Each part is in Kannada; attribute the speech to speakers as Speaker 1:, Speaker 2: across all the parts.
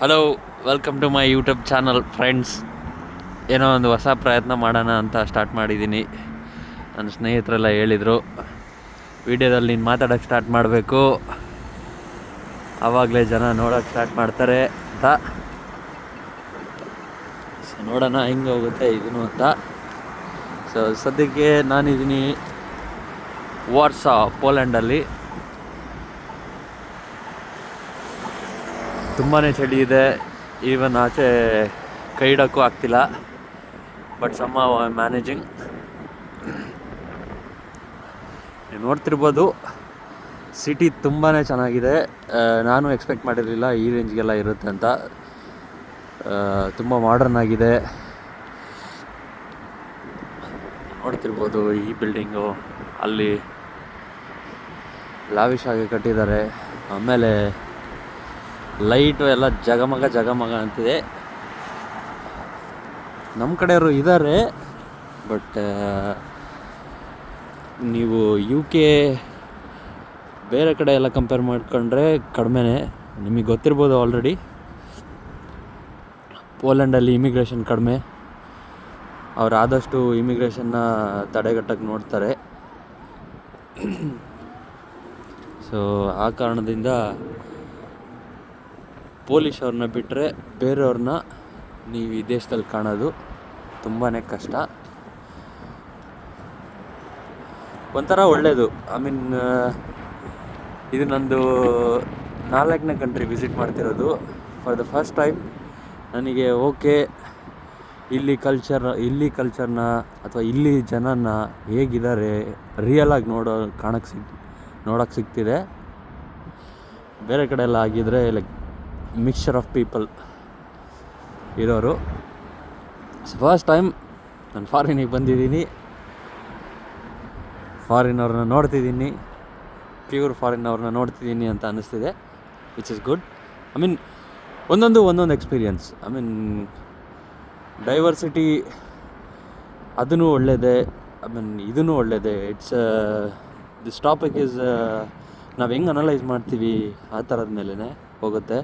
Speaker 1: Hello, welcome to my YouTube channel friends. ಏನೋ ಒಂದು ಹೊಸ ಪ್ರಯತ್ನ ಮಾಡೋಣ ಅಂತ ಸ್ಟಾರ್ಟ್ ಮಾಡಿದ್ದೀನಿ. ನನ್ನ ಸ್ನೇಹಿತರೆಲ್ಲ ಹೇಳಿದರು, ವೀಡಿಯೋದಲ್ಲಿ ನೀನು ಮಾತಾಡೋಕ್ಕೆ ಸ್ಟಾರ್ಟ್ ಮಾಡಬೇಕು, ಆವಾಗಲೇ ಜನ ನೋಡೋಕ್ಕೆ ಸ್ಟಾರ್ಟ್ ಮಾಡ್ತಾರೆ ಅಂತ. ಸೊ ನೋಡೋಣ ಹೆಂಗೆ ಹೋಗುತ್ತೆ ಇದನ್ನು ಅಂತ. ಸೊ ಸದ್ಯಕ್ಕೆ ನಾನಿದ್ದೀನಿ ವಾರ್ಸಾ, ಪೋಲೆಂಡಲ್ಲಿ. ತುಂಬಾ ಚಳಿ ಇದೆ, ಈವನ್ ಆಚೆ ಕೈ ಇಡೋಕ್ಕೂ ಆಗ್ತಿಲ್ಲ. But some managing. ನೀವು ನೋಡ್ತಿರ್ಬೋದು, ಸಿಟಿ ತುಂಬಾ ಚೆನ್ನಾಗಿದೆ. ನಾನು ಎಕ್ಸ್ಪೆಕ್ಟ್ ಮಾಡಿರಲಿಲ್ಲ ಈ ರೇಂಜ್ಗೆಲ್ಲ ಇರುತ್ತೆ ಅಂತ. ತುಂಬ ಮಾಡರ್ನ್ ಆಗಿದೆ. ನೋಡ್ತಿರ್ಬೋದು ಈ ಬಿಲ್ಡಿಂಗು, ಅಲ್ಲಿ ಲಾವಿಶ್ ಆಗಿ ಕಟ್ಟಿದ್ದಾರೆ. ಆಮೇಲೆ ಲೈಟು ಎಲ್ಲ ಜಗಮಗ ಅಂತಿದೆ. ನಮ್ಮ ಕಡೆಯವರು ಇದ್ದಾರೆ, ಬಟ್ ನೀವು UK ಬೇರೆ ಕಡೆ ಎಲ್ಲ ಕಂಪೇರ್ ಮಾಡ್ಕೊಂಡ್ರೆ ಕಡಿಮೆನೇ. ನಿಮಗೆ ಗೊತ್ತಿರ್ಬೋದು ಆಲ್ರೆಡಿ, ಪೋಲೆಂಡಲ್ಲಿ ಇಮಿಗ್ರೇಷನ್ ಕಡಿಮೆ. ಅವ್ರು ಆದಷ್ಟು ಇಮಿಗ್ರೇಷನ್ನ ತಡೆಗಟ್ಟಕ್ಕೆ ನೋಡ್ತಾರೆ. ಸೊ ಆ ಕಾರಣದಿಂದ ಪೊಲೀಸ್ ಅವ್ರನ್ನ ಬಿಟ್ಟರೆ ಬೇರೆಯವ್ರನ್ನ ನೀವು ಈ ದೇಶದಲ್ಲಿ ಕಾಣೋದು ತುಂಬಾ ಕಷ್ಟ. ಒಂಥರ ಒಳ್ಳೆಯದು. ಐ ಮೀನ್, ಇದು ನಂದು 4ನೇ ಕಂಟ್ರಿ ವಿಸಿಟ್ ಮಾಡ್ತಿರೋದು. ಫಾರ್ ದ ಫಸ್ಟ್ ಟೈಮ್ ನನಗೆ ಓಕೆ, ಇಲ್ಲಿ ಕಲ್ಚರ್ನ ಅಥವಾ ಇಲ್ಲಿ ಜನನ ಹೇಗಿದ್ದಾರೆ ರಿಯಲಾಗಿ ನೋಡೋಕ್ಕೆ ಸಿಗ್ತಿದೆ. ಬೇರೆ ಕಡೆ ಎಲ್ಲ ಆಗಿದ್ರೆ ಲೈಕ್ ಮಿಕ್ಸ್ಚರ್ ಆಫ್ ಪೀಪಲ್ ಇರೋರು. ಫಸ್ಟ್ ಟೈಮ್ ನಾನು ಫಾರಿನಿಗೆ ಬಂದಿದ್ದೀನಿ, ಫಾರಿನವ್ರನ್ನ ನೋಡ್ತಿದ್ದೀನಿ, ಪ್ಯೂರ್ ಫಾರಿನವ್ರನ್ನ ನೋಡ್ತಿದ್ದೀನಿ ಅಂತ ಅನ್ನಿಸ್ತಿದೆ, which is good. I mean ಒಂದೊಂದು ಎಕ್ಸ್ಪೀರಿಯನ್ಸ್. ಐ ಮೀನ್ ಡೈವರ್ಸಿಟಿ ಅದೂ ಒಳ್ಳೆಯದೇ, ಐ ಮೀನ್ ಇದೂ ಒಳ್ಳೆಯದೇ. ದಿಸ್ ಟಾಪಿಕ್ ಈಸ್ ನಾವು ಹೆಂಗೆ ಅನಲೈಸ್ ಮಾಡ್ತೀವಿ ಆ ಥರದ ಮೇಲೇ ಹೋಗುತ್ತೆ.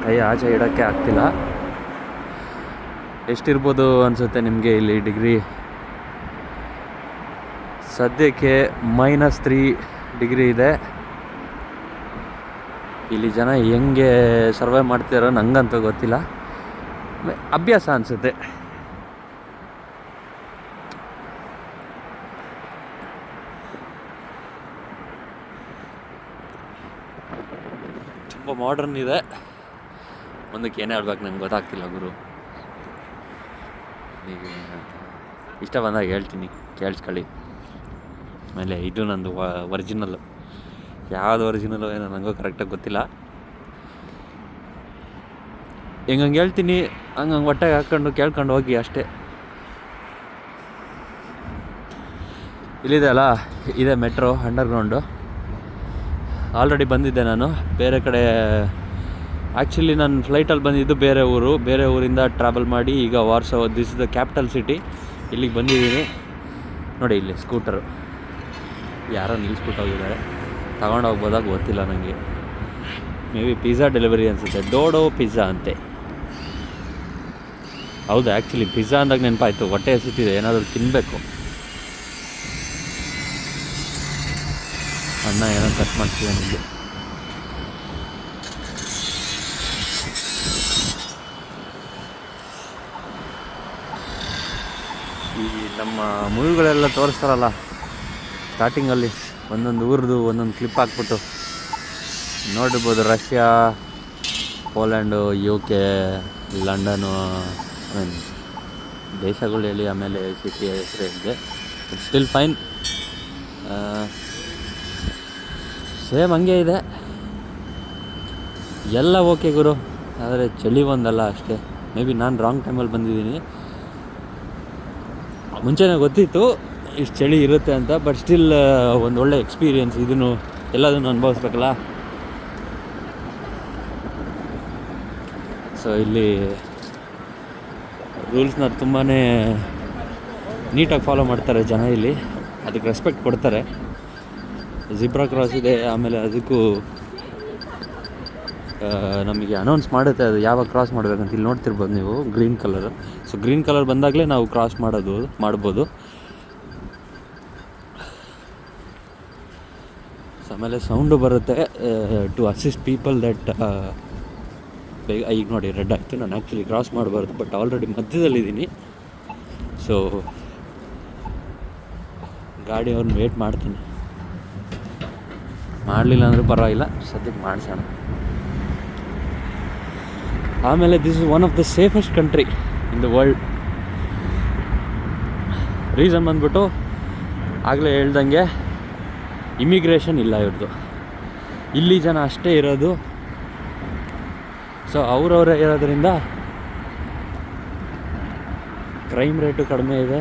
Speaker 1: ಕೈ ಆಚೆ ಇಡೋಕ್ಕೆ ಆಗ್ತಿಲ್ಲ. ಎಷ್ಟಿರ್ಬೋದು ಅನಿಸುತ್ತೆ ನಿಮಗೆ ಇಲ್ಲಿ ಡಿಗ್ರಿ? ಸದ್ಯಕ್ಕೆ -3 ಡಿಗ್ರಿ ಇದೆ. ಇಲ್ಲಿ ಜನ ಹೆಂಗೆ ಸರ್ವೈವ್ ಮಾಡ್ತಿದಾರೋ ನನಗಂತೂ ಗೊತ್ತಿಲ್ಲ. ಅಭ್ಯಾಸ ಅನಿಸುತ್ತೆ. ತುಂಬ ಮಾಡರ್ನ್ ಇದೆ. ಒಂದಕ್ಕೆ ಏನೇ ಹೇಳ್ಬೇಕು ನಂಗೆ ಗೊತ್ತಾಗ್ತಿಲ್ಲ ಗುರು. ಈಗ ಇಷ್ಟ ಬಂದಾಗ ಹೇಳ್ತೀನಿ, ಕೇಳಿಸ್ಕೊಳ್ಳಿ. ಆಮೇಲೆ ಇದು ನಂದು ಒರಿಜಿನಲ್ಲು. ಯಾವುದು ಒರಿಜಿನಲ್ಲು ಏನೋ ನನಗೂ ಕರೆಕ್ಟಾಗಿ ಗೊತ್ತಿಲ್ಲ. ಹೆಂಗಂಗೆ ಹೇಳ್ತೀನಿ ಹಂಗೆ ಹೊಟ್ಟೆಗೆ ಹಾಕ್ಕೊಂಡು ಕೇಳ್ಕೊಂಡು ಹೋಗಿ ಅಷ್ಟೇ. ಇಲ್ಲಿದೆ ಅಲ್ಲ, ಇದೆ ಮೆಟ್ರೋ ಅಂಡರ್ಗ್ರೌಂಡು. ಆಲ್ರೆಡಿ ಬಂದಿದ್ದೆ ನಾನು ಬೇರೆ ಕಡೆ. ಆ್ಯಕ್ಚುಲಿ ನಾನು ಫ್ಲೈಟಲ್ಲಿ ಬಂದಿದ್ದು ಬೇರೆ ಊರಿಂದ ಟ್ರಾವೆಲ್ ಮಾಡಿ ಈಗ Warsaw, this is the capital city, ಇಲ್ಲಿಗೆ ಬಂದಿದ್ದೀನಿ. ನೋಡಿ ಇಲ್ಲಿ ಸ್ಕೂಟರು ಯಾರೋ ನಿಲ್ಲಿಸ್ಬಿಟ್ಟು ಹೋಗಿದ್ದಾರೆ, ತಗೊಂಡು ಹೋಗ್ಬೋದಾಗ ಗೊತ್ತಿಲ್ಲ ನನಗೆ. ಮೇ ಬಿ ಪಿಜ್ಜಾ ಡೆಲಿವರಿ ಅನಿಸುತ್ತೆ, ಡೋಡೋ ಪಿಜ್ಜಾ ಅಂತೆ. ಹೌದು, ಆ್ಯಕ್ಚುಲಿ ಪಿಜ್ಜಾ ಅಂದಾಗ ನೆನಪಾಯಿತು, ಹೊಟ್ಟೆ ಹಸಿತಿದೆ, ಏನಾದರೂ ತಿನ್ನಬೇಕು. ಅಣ್ಣ ಏನೋ ಕಟ್ ಮಾಡ್ತೀವಿ ನನಗೆ. ಈ ನಮ್ಮ ಮೂವಿಗಳೆಲ್ಲ ತೋರಿಸ್ತಾರಲ್ಲ ಸ್ಟಾರ್ಟಿಂಗಲ್ಲಿ, ಒಂದೊಂದು ಊರದು ಒಂದೊಂದು ಕ್ಲಿಪ್ ಹಾಕ್ಬಿಟ್ಟು ನೋಡಿರ್ಬೋದು. ರಷ್ಯಾ, ಪೋಲ್ಯಾಂಡು, UK, ಲಂಡನು, ಐ ಮೀನ್ ದೇಶಗಳು ಹೇಳಿ ಆಮೇಲೆ ಸಿಟಿ ಹೆಸರು ಇದೆ. ಸ್ಟಿಲ್ ಫೈನ್, ಸೇಮ್ ಹಂಗೆ ಇದೆ ಎಲ್ಲ. ಓಕೆ ಗುರು, ಆದರೆ ಚಳಿ ಒಂದಲ್ಲ ಅಷ್ಟೇ. ಮೇ ಬಿ ನಾನು ರಾಂಗ್ ಟೈಮಲ್ಲಿ ಬಂದಿದ್ದೀನಿ. ಮುಂಚೆನೇ ಗೊತ್ತಿತ್ತು ಇಷ್ಟು ಚಳಿ ಇರುತ್ತೆ ಅಂತ, ಬಟ್ ಸ್ಟಿಲ್ ಒಂದು ಒಳ್ಳೆ ಎಕ್ಸ್ಪೀರಿಯನ್ಸ್. ಇದನ್ನು ಎಲ್ಲದನ್ನು ಅನುಭವಿಸ್ಬೇಕಲ್ಲ. ಸೊ ಇಲ್ಲಿ ರೂಲ್ಸ್ನ ತುಂಬಾ ನೀಟಾಗಿ ಫಾಲೋ ಮಾಡ್ತಾರೆ ಜನ ಇಲ್ಲಿ, ಅದಕ್ಕೆ ರೆಸ್ಪೆಕ್ಟ್ ಕೊಡ್ತಾರೆ. ಜಿಬ್ರಾ ಕ್ರಾಸ್ ಇದೆ. ಆಮೇಲೆ ಅದಕ್ಕೂ ನಮಗೆ ಅನೌನ್ಸ್ ಮಾಡುತ್ತೆ ಅದು ಯಾವಾಗ ಕ್ರಾಸ್ ಮಾಡಬೇಕಂತ. ಇಲ್ಲಿ ನೋಡ್ತಿರ್ಬೋದು ನೀವು green colour. So green colour ಬಂದಾಗಲೇ ನಾವು ಕ್ರಾಸ್ ಮಾಡ್ಬೋದು. ಸೊ ಆಮೇಲೆ ಸೌಂಡು ಬರುತ್ತೆ ಟು ಅಸಿಸ್ಟ್ ಪೀಪಲ್ ದಟ್ ಬೇಗ. ಈಗ ನೋಡಿ ರೆಡ್ ಆಯಿತು. ನಾನು ಆ್ಯಕ್ಚುಲಿ ಕ್ರಾಸ್ ಮಾಡಬಾರ್ದು, ಬಟ್ ಆಲ್ರೆಡಿ ಮಧ್ಯದಲ್ಲಿದ್ದೀನಿ. ಸೊ ಗಾಡಿಯವ್ರನ್ನ ವೇಟ್ ಮಾಡ್ತೀನಿ. ಮಾಡಲಿಲ್ಲ ಅಂದರೂ ಪರವಾಗಿಲ್ಲ, ಸದ್ಯಕ್ಕೆ ಮಾಡಿಸೋಣ. ಆಮೇಲೆ this is one of the safest country in the world. Reason ಬಂದ್ಬಿಟ್ಟು ಆಗಲೇ ಹೇಳ್ದಂಗೆ ಇಮಿಗ್ರೇಷನ್ ಇಲ್ಲ ಇವ್ರದ್ದು. ಇಲ್ಲಿ ಜನ ಅಷ್ಟೇ ಇರೋದು. ಸೊ ಅವರವರೇ ಇರೋದ್ರಿಂದ ಕ್ರೈಮ್ ರೇಟು ಕಡಿಮೆ ಇದೆ.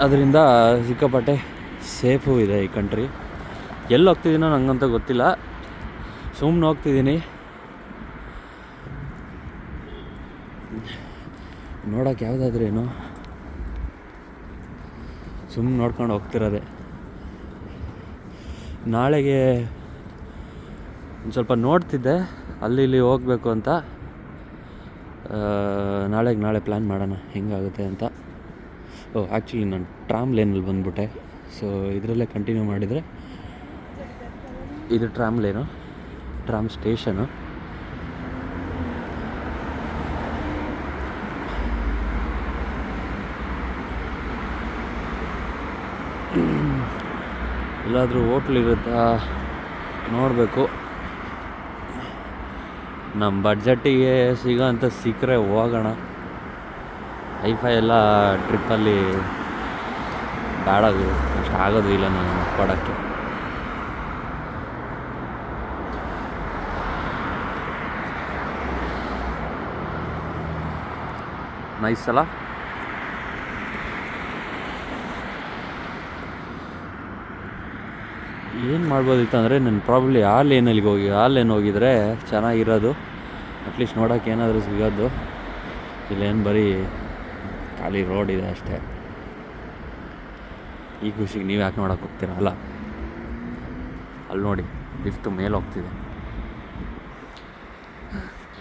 Speaker 1: ಅದರಿಂದ ಸಿಕ್ಕಾಪಟ್ಟೆ ಸೇಫು ಇದೆ ಈ ಕಂಟ್ರಿ. ಎಲ್ಲಿ ಹೋಗ್ತಿದ್ದೀನೋ ನನಗಂತ ಗೊತ್ತಿಲ್ಲ, ಸುಮ್ಮನೆ ಹೋಗ್ತಿದ್ದೀನಿ. ನೋಡೋಕೆ ಯಾವುದಾದ್ರೇನು ಸುಮ್ಮನೆ ನೋಡ್ಕೊಂಡು ಹೋಗ್ತಿರೋದೆ. ನಾಳೆಗೆ ಒಂದು ಸ್ವಲ್ಪ ನೋಡ್ತಿದ್ದೆ ಅಲ್ಲಿ ಇಲ್ಲಿ ಹೋಗಬೇಕು ಅಂತ. ನಾಳೆ ಪ್ಲ್ಯಾನ್ ಮಾಡೋಣ ಹೆಂಗಾಗುತ್ತೆ ಅಂತ. ಆ್ಯಕ್ಚುಲಿ ನಾನು ಟ್ರಾಮ್ ಲೇನಲ್ಲಿ ಬಂದುಬಿಟ್ಟೆ. ಸೊ ಇದರಲ್ಲೇ ಕಂಟಿನ್ಯೂ ಮಾಡಿದರೆ ಇದು ಟ್ರಾಮ್ ಲೇನು, ಟ್ರಾಮ್ ಸ್ಟೇಷನು. ಎಲ್ಲಾದರೂ ಹೋಟ್ಲಿರುತ್ತಾ ನೋಡಬೇಕು. ನಮ್ಮ ಬಡ್ಜೆಟ್ಟಿಗೆ ಸಿಗೋಂಥ ಸಿಕ್ಕರೆ ಹೋಗೋಣ. ಐಫೈ ಎಲ್ಲ ಟ್ರಿಪ್ಪಲ್ಲಿ ಬೇಡದು, ಅಷ್ಟು ಆಗೋದು ಇಲ್ಲ ನಾನು ಕೊಡೋಕ್ಕೆ. ನೈಸ್ ಅಲ್ಲ. ಏನು ಮಾಡ್ಬೋದಿತ್ತು ಅಂದರೆ ನಾನು ಪ್ರಾಬ್ಲಿ ಆ ಲೇನ್ ಹೋಗಿದ್ರೆ ಚೆನ್ನಾಗಿರೋದು. ಅಟ್ಲೀಸ್ಟ್ ನೋಡೋಕೆ ಏನಾದರೂ ಸಿಗೋದು. ಇಲ್ಲೇನು ಬರೀ ಖಾಲಿ ರೋಡ್ ಇದೆ ಅಷ್ಟೇ. ಈ ಖುಷಿಗೆ ನೀವು ಯಾಕೆ ನೋಡೋಕೆ ಹೋಗ್ತೀರ ಅಲ್ಲ. ಅಲ್ಲಿ ನೋಡಿ ಲಿಫ್ಟು ಮೇಲೆ ಹೋಗ್ತಿದೆ.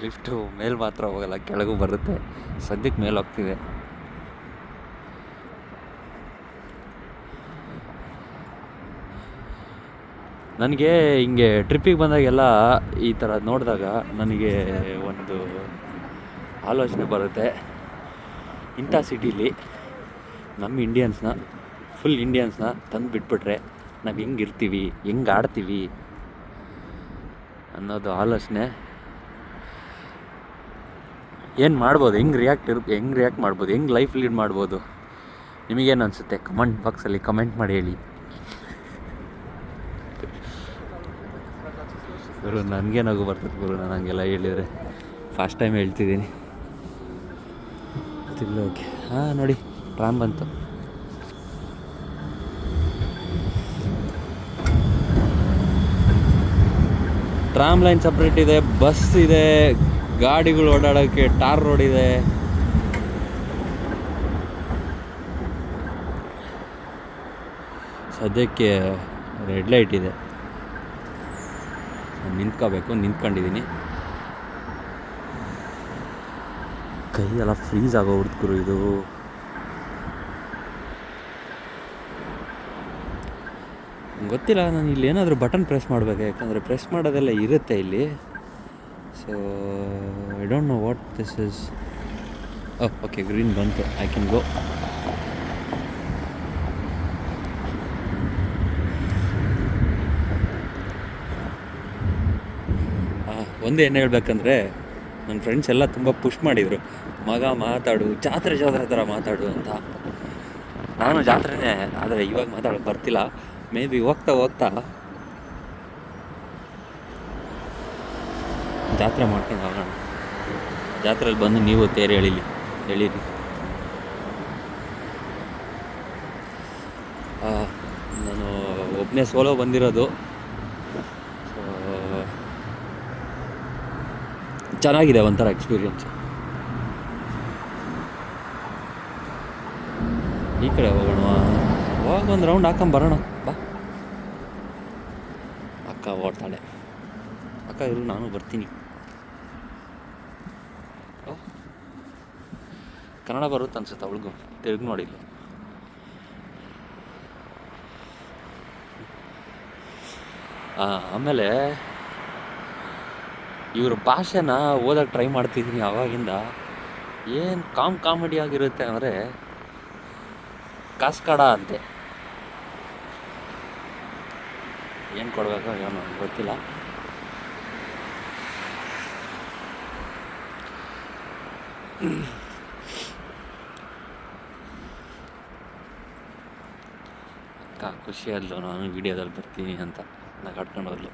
Speaker 1: ಲಿಫ್ಟು ಮೇಲೆ ಮಾತ್ರ ಹೋಗಲ್ಲ, ಕೆಳಗೂ ಬರುತ್ತೆ. ಸದ್ಯಕ್ಕೆ ಮೇಲೆ ಹೋಗ್ತಿದೆ. ನನಗೆ ಹಿಂಗೆ ಟ್ರಿಪ್ಪಿಗೆ ಬಂದಾಗೆಲ್ಲ ಈ ಥರ ನೋಡಿದಾಗ ನನಗೆ ಒಂದು ಆಲೋಚನೆ ಬರುತ್ತೆ. ಇಂಥ ಸಿಟೀಲಿ ನಮ್ಮ ಫುಲ್ ಇಂಡಿಯನ್ಸ್ನ ತಂದು ಬಿಟ್ಬಿಟ್ರೆ ನಾವು ಹೆಂಗಿರ್ತೀವಿ, ಹೆಂಗೆ ಆಡ್ತೀವಿ ಅನ್ನೋದು ಆಲೋಚನೆ. ಏನು ಮಾಡ್ಬೋದು, ಹೆಂಗೆ ರಿಯಾಕ್ಟ್ ಮಾಡ್ಬೋದು, ಹೆಂಗೆ ಲೈಫ್ ಲೀಡ್ ಮಾಡ್ಬೋದು. ನಿಮಗೇನು ಅನಿಸುತ್ತೆ ಕಮೆಂಟ್ ಬಾಕ್ಸಲ್ಲಿ ಕಮೆಂಟ್ ಮಾಡಿ ಹೇಳಿ. ಗುರು ನನಗೆ ನಗು ಬರ್ತದೆ ಗುರು, ನಾನು ಹಂಗೆಲ್ಲ ಹೇಳಿದರೆ. ಫಸ್ಟ್ ಟೈಮ್ ಹೇಳ್ತಿದ್ದೀನಿ. ಓಕೆ, ನೋಡಿ ಟ್ರಾಮ್ ಬಂತು. ಟ್ರಾಮ್ ಲೈನ್ ಸಪ್ರೇಟ್ ಇದೆ, ಬಸ್ ಇದೆ, ಗಾಡಿಗಳು ಓಡಾಡೋಕ್ಕೆ ಟಾರ್ ರೋಡ್ ಇದೆ. ಸದ್ಯಕ್ಕೆ ರೆಡ್ ಲೈಟ್ ಇದೆ. ನಿಂತ್ಕೊಂಡಿದ್ದೀನಿ. ಕೈ ಎಲ್ಲ ಫ್ರೀಸ್ ಆಗೋಗ್ಬಿಡ್ತು ಗುರು. ಇದು ಗೊತ್ತಿಲ್ಲ, ನಾನು ಇಲ್ಲಿ ಏನಾದರೂ ಬಟನ್ ಪ್ರೆಸ್ ಮಾಡಬೇಕು, ಯಾಕಂದರೆ ಪ್ರೆಸ್ ಮಾಡೋದೆಲ್ಲ ಇರುತ್ತೆ ಇಲ್ಲಿ. So I don't know what this is. Okay, green ಬಂತು, ಐ ಕ್ಯಾನ್ ಗೋ. ಒಂದೇ ಏನು ಹೇಳ್ಬೇಕಂದ್ರೆ, ನನ್ನ ಫ್ರೆಂಡ್ಸ್ ಎಲ್ಲ ತುಂಬ ಪುಷ್ ಮಾಡಿದರು, ಮಗ ಮಾತಾಡು, ಜಾತ್ರೆ ಥರ ಮಾತಾಡು ಅಂತ. ನಾನು ಜಾತ್ರೆನೇ, ಆದರೆ ಇವಾಗ ಮಾತಾಡೋಕ್ಕೆ ಬರ್ತಿಲ್ಲ. ಮೇ ಬಿ ಹೋಗ್ತಾ ಜಾತ್ರೆ ಮಾಡ್ಕೊಂಡು ಹೋಗೋಣ. ಜಾತ್ರೆಯಲ್ಲಿ ಬಂದು ನೀವು ತೇರು ಹೇಳಿರಿ. ನಾನು ಒಬ್ಬನೇ ಸೋಲೋ ಬಂದಿರೋದು. ಸೊ ಚೆನ್ನಾಗಿದೆ ಒಂಥರ ಎಕ್ಸ್ಪೀರಿಯನ್ಸ್. ಈ ಕಡೆ ಹೋಗೋಣ. ಹೋಗಿ ಒಂದು ರೌಂಡ್ ಹಾಕೊಂಬರೋಣ ಬಾ. ಅಕ್ಕ ಓಡ್ತಾಳೆ. ಅಕ್ಕ ಇರು, ನಾನು ಬರ್ತೀನಿ. ಕನ್ನಡ ಬರುತ್ತೆ ಅನ್ಸುತ್ತೆ ಅವಳಿಗೂ, ತಿರುಗಿ ನೋಡಿಲ್ಲ. ಆಮೇಲೆ ಇವ್ರ ಭಾಷೆನ ಓದಕ್ಕೆ ಟ್ರೈ ಮಾಡ್ತಿದ್ದೀನಿ ಆವಾಗಿಂದ. ಏನು ಕಾಮಿಡಿ ಆಗಿರುತ್ತೆ ಅಂದರೆ ಕಾಸ್ಕಡ ಅಂತೆ. ಏನು ಕೊಡಬೇಕೋ ಏನೋ ಗೊತ್ತಿಲ್ಲ. ಅಕ್ಕ ಖುಷಿಯಲ್ಲೂ ನಾನು ವಿಡಿಯೋದಲ್ಲಿ ಬರ್ತೀನಿ ಅಂತ ನಗಾಡ್ಕೊಂಡು ಹೋದ್ಲು.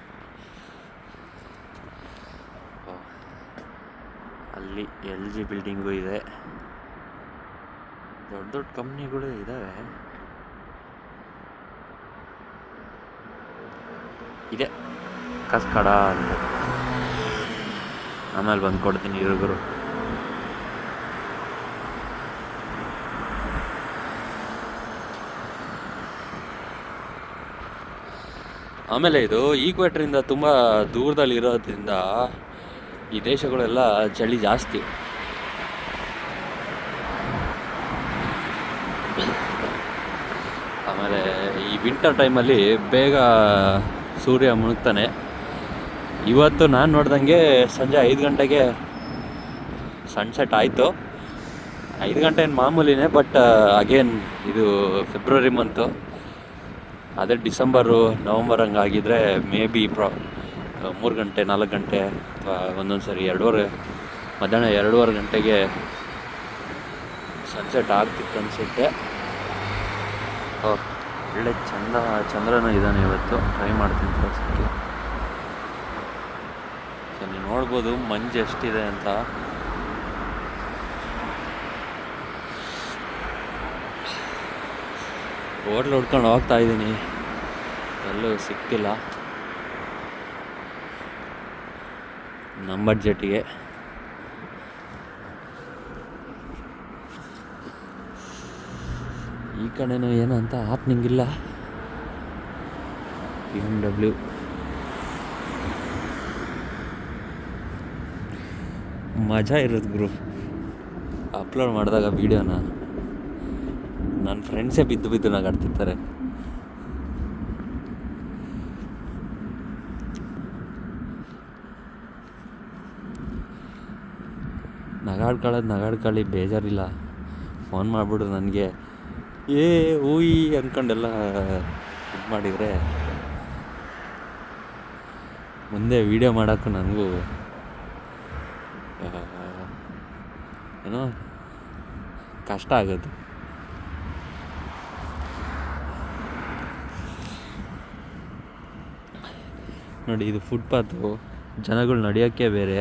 Speaker 1: ಅಲ್ಲಿ LG ಬಿಲ್ಡಿಂಗು ಇದೆ, ದೊಡ್ಡ ದೊಡ್ಡ ಕಂಪ್ನಿಗಳು ಇದ್ದಾವೆ. ಇದೆ ಕಾಸ್ಕಡ ಅಂತ. ಆಮೇಲೆ ಬಂದು ಕೊಡ್ತೀನಿ ಇವ್ರಿಗೂ. ಆಮೇಲೆ ಇದು ಈಕ್ವೇಟ್ರಿಂದ ತುಂಬ ದೂರದಲ್ಲಿ ಇರೋದ್ರಿಂದ ಈ ದೇಶಗಳೆಲ್ಲ ಚಳಿ ಜಾಸ್ತಿ. ಆಮೇಲೆ ಈ ವಿಂಟರ್ ಟೈಮಲ್ಲಿ ಬೇಗ ಸೂರ್ಯ ಮುಳುಗ್ತಾನೆ. ಇವತ್ತು ನಾನು ನೋಡ್ದಂಗೆ ಸಂಜೆ 5 ಗಂಟೆಗೆ ಸನ್ಸೆಟ್ ಆಯಿತು. 5 ಗಂಟೆ ಏನು ಮಾಮೂಲಿನೇ, ಬಟ್ ಅಗೇನ್ ಇದು ಫೆಬ್ರವರಿ ಮಂತು. ಅದೇ ಡಿಸೆಂಬರು ನವಂಬರ್ ಹಂಗಾಗಿದ್ದರೆ ಮೇ ಬಿ 3 ಗಂಟೆ 4 ಗಂಟೆ ಅಥವಾ ಒಂದೊಂದು ಸರಿ ಮಧ್ಯಾಹ್ನ 2:30 ಗಂಟೆಗೆ ಸನ್ಸೆಟ್ ಆಗ್ತಿತ್ತು ಅನಿಸುತ್ತೆ. ಒಳ್ಳೆ ಚಂದ್ರನೂ ಇದ್ದಾನೆ ಇವತ್ತು. ಟ್ರೈ ಮಾಡ್ತೀನಿ ತೋರಿಸೋಕ್ಕೆ. ನೀವು ನೋಡ್ಬೋದು ಮಂಜು ಎಷ್ಟಿದೆ ಅಂತ. ಹೋಟ್ಲ್ ಹುಡ್ಕೊಂಡು ಹೋಗ್ತಾ ಇದ್ದೀನಿ, ಎಲ್ಲೂ ಸಿಗ್ತಿಲ್ಲ ನಮ್ಮ ಬಡ್ಜೆಟ್ಟಿಗೆ. ಈ ಕಡೆನೂ ಏನು ಅಂತ ಆಪ್ನಿಂಗ್ ಇಲ್ಲ. BMW ಮಜಾ ಇರೋದು ಗುರು. ಅಪ್ಲೋಡ್ ಮಾಡಿದಾಗ ವೀಡಿಯೋನ ನನ್ನ ಫ್ರೆಂಡ್ಸೇ ಬಿದ್ದು ನಗಾಡ್ತಿರ್ತಾರೆ. ನಗಾಡ್ಕೊಳ್ಳಿ, ಬೇಜಾರಿಲ್ಲ. ಫೋನ್ ಮಾಡಿಬಿಡು ನನಗೆ, ಊಯಿ ಅಂದ್ಕೊಂಡೆಲ್ಲ ಇದು ಮಾಡಿದರೆ ಮುಂದೆ ವೀಡಿಯೋ ಮಾಡೋಕ್ಕೂ ನನಗೂ ಏನೋ ಕಷ್ಟ ಆಗೋದು. ನೋಡಿ, ಇದು ಫುಟ್ಪಾತು. ಜನಗಳು ನಡೆಯೋಕ್ಕೆ ಬೇರೆ,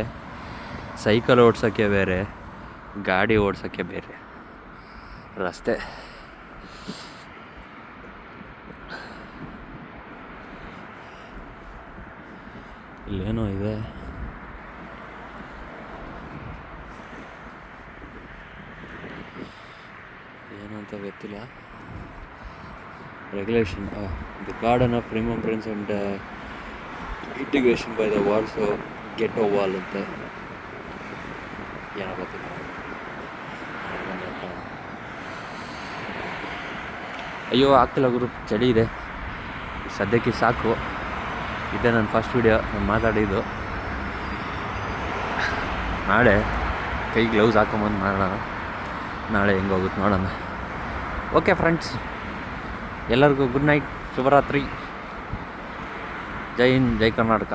Speaker 1: ಸೈಕಲ್ ಓಡ್ಸೋಕ್ಕೆ ಬೇರೆ, ಗಾಡಿ ಓಡ್ಸೋಕ್ಕೆ ಬೇರೆ ರಸ್ತೆ. ಇಲ್ಲೇನೋ ಇದೆ. ಏನು ಅಂತ ಗೊತ್ತಿಲ್ಲ. Regulation the garden of remembrance and integration by the Warsaw ghetto wall ಅಂತೆ. ಏನೋ ಗೊತ್ತಿಲ್ಲ. ಅಯ್ಯೋ ಆಗ್ತಿಲ್ಲ ಗುರು, ಚಳಿ ಇದೆ. ಸದ್ಯಕ್ಕೆ ಸಾಕು. ಇದೇ ನನ್ನ ಫಸ್ಟ್ ವಿಡಿಯೋ ನಾನು ಮಾತಾಡಿದ್ದು. ನಾಳೆ ಕೈ ಗ್ಲೌಸ್ ಹಾಕೊಂಬಂದು ಮಾಡೋಣ. ನಾಳೆ ಹೆಂಗೋಗುತ್ತೆ ನೋಡೋಣ. ಓಕೆ ಫ್ರೆಂಡ್ಸ್, ಎಲ್ಲರಿಗೂ ಗುಡ್ ನೈಟ್, ಶುಭರಾತ್ರಿ. ಜೈ ಹಿಂದ್, ಜೈ ಕರ್ನಾಟಕ.